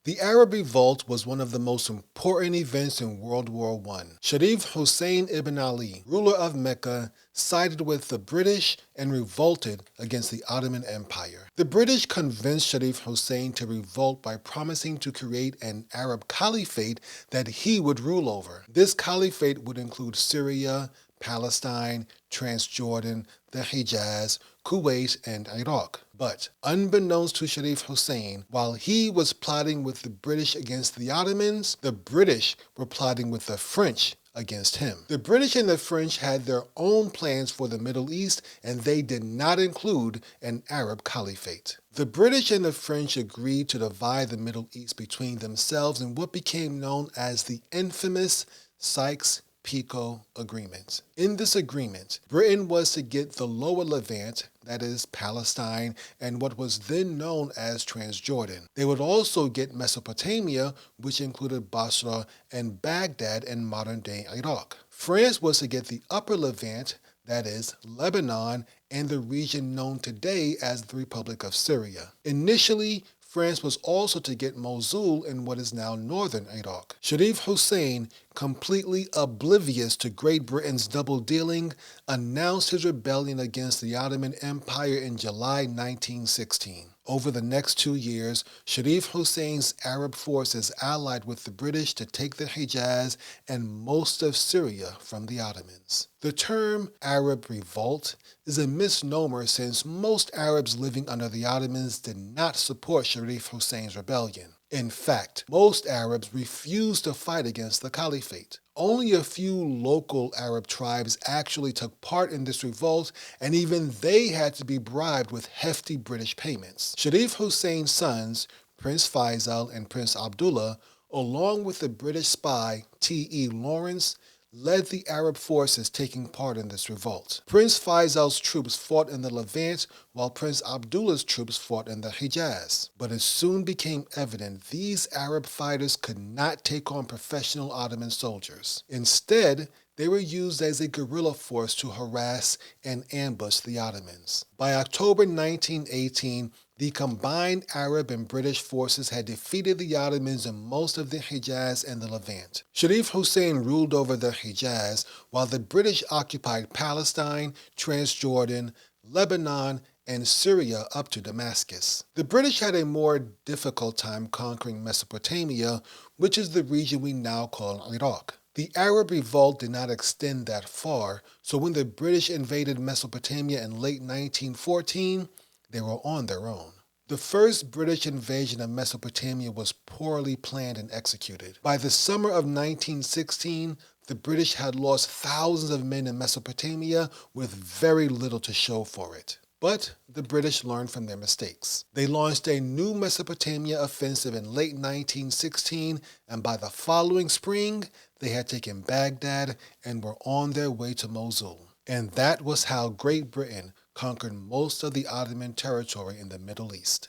The Arab Revolt was one of the most important events in World War I. Sherif Hussein ibn Ali, ruler of Mecca, sided with the British and revolted against the Ottoman Empire. The British convinced Sherif Hussein to revolt by promising to create an Arab caliphate that he would rule over. This caliphate would include Syria, Palestine, Transjordan, the Hejaz, Kuwait, and Iraq. But, unbeknownst to Sherif Hussein, while he was plotting with the British against the Ottomans, the British were plotting with the French against him. The British and the French had their own plans for the Middle East, and they did not include an Arab caliphate. The British and the French agreed to divide the Middle East between themselves in what became known as the infamous Sykes-Picot Agreement. In this agreement, Britain was to get the lower Levant, that is Palestine, and what was then known as Transjordan. They would also get Mesopotamia, which included Basra and Baghdad in modern-day Iraq. France was to get the upper Levant, that is Lebanon, and the region known today as the Republic of Syria. Initially, France was also to get Mosul in what is now northern Iraq. Sherif Hussein, completely oblivious to Great Britain's double-dealing, announced his rebellion against the Ottoman Empire in July 1916. Over the next 2 years, Sherif Hussein's Arab forces allied with the British to take the Hejaz and most of Syria from the Ottomans. The term Arab Revolt is a misnomer since most Arabs living under the Ottomans did not support Sherif Hussein's rebellion. In fact, most Arabs refused to fight against the caliphate. Only a few local Arab tribes actually took part in this revolt, and even they had to be bribed with hefty British payments. Sherif Hussein's sons, Prince Faisal and Prince Abdullah, along with the British spy T.E. Lawrence, led the Arab forces taking part in this revolt. Prince Faisal's troops fought in the Levant, while Prince Abdullah's troops fought in the Hejaz. But it soon became evident these Arab fighters could not take on professional Ottoman soldiers. Instead, they were used as a guerrilla force to harass and ambush the Ottomans. By October 1918, the combined Arab and British forces had defeated the Ottomans in most of the Hejaz and the Levant. Sherif Hussein ruled over the Hejaz, while the British occupied Palestine, Transjordan, Lebanon, and Syria up to Damascus. The British had a more difficult time conquering Mesopotamia, which is the region we now call Iraq. The Arab Revolt did not extend that far, so when the British invaded Mesopotamia in late 1914, they were on their own. The first British invasion of Mesopotamia was poorly planned and executed. By the summer of 1916, the British had lost thousands of men in Mesopotamia with very little to show for it. But the British learned from their mistakes. They launched a new Mesopotamia offensive in late 1916, and by the following spring, they had taken Baghdad and were on their way to Mosul. And that was how Great Britain conquered most of the Ottoman territory in the Middle East.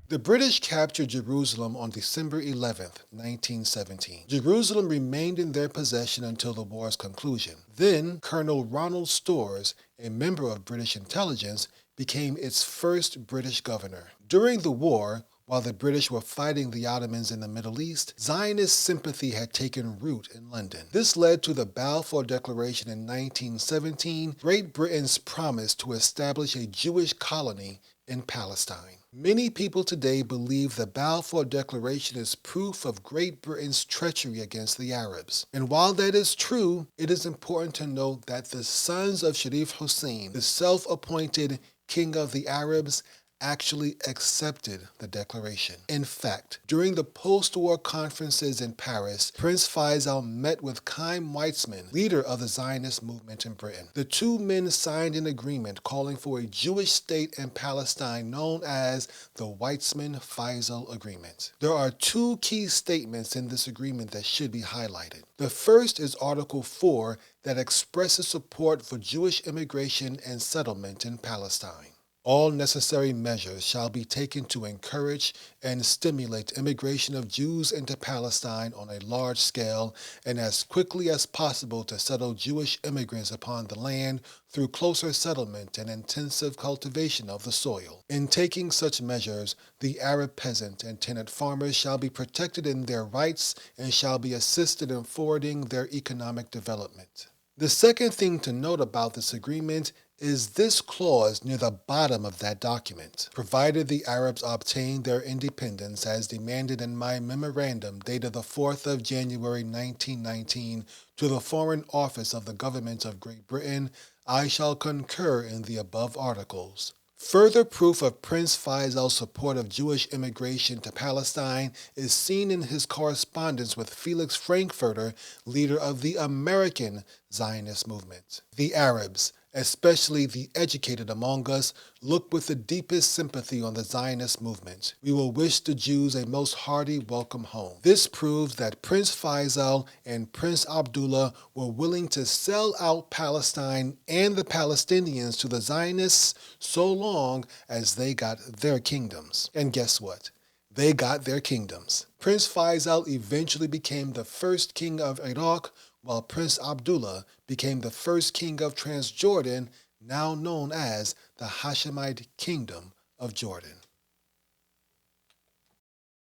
The British captured Jerusalem on December 11, 1917. Jerusalem remained in their possession until the war's conclusion. Then, Colonel Ronald Storrs, a member of British intelligence, became its first British governor. During the war, while the British were fighting the Ottomans in the Middle East, Zionist sympathy had taken root in London. This led to the Balfour Declaration in 1917, Great Britain's promise to establish a Jewish colony in Palestine. Many people today believe the Balfour Declaration is proof of Great Britain's treachery against the Arabs. And while that is true, it is important to note that the sons of Sherif Hussein, the self-appointed king of the Arabs, actually accepted the declaration. In fact, during the post-war conferences in Paris, Prince Faisal met with Chaim Weizmann, leader of the Zionist movement in Britain. The two men signed an agreement calling for a Jewish state in Palestine known as the Weizmann-Faisal Agreement. There are two key statements in this agreement that should be highlighted. The first is Article 4 that expresses support for Jewish immigration and settlement in Palestine. All necessary measures shall be taken to encourage and stimulate immigration of Jews into Palestine on a large scale and as quickly as possible to settle Jewish immigrants upon the land through closer settlement and intensive cultivation of the soil. In taking such measures, the Arab peasant and tenant farmers shall be protected in their rights and shall be assisted in forwarding their economic development. The second thing to note about this agreement is this clause near the bottom of that document. Provided the Arabs obtain their independence as demanded in my memorandum dated the 4th of January 1919 to the Foreign Office of the Government of Great Britain, I shall concur in the above articles. Further proof of Prince Faisal's support of Jewish immigration to Palestine is seen in his correspondence with Felix Frankfurter, leader of the American Zionist movement. The Arabs, especially the educated among us, look with the deepest sympathy on the Zionist movement. We will wish the Jews a most hearty welcome home. This proves that Prince Faisal and Prince Abdullah were willing to sell out Palestine and the Palestinians to the Zionists so long as they got their kingdoms. And guess what? They got their kingdoms. Prince Faisal eventually became the first king of Iraq, while Prince Abdullah became the first king of Transjordan, now known as the Hashemite Kingdom of Jordan.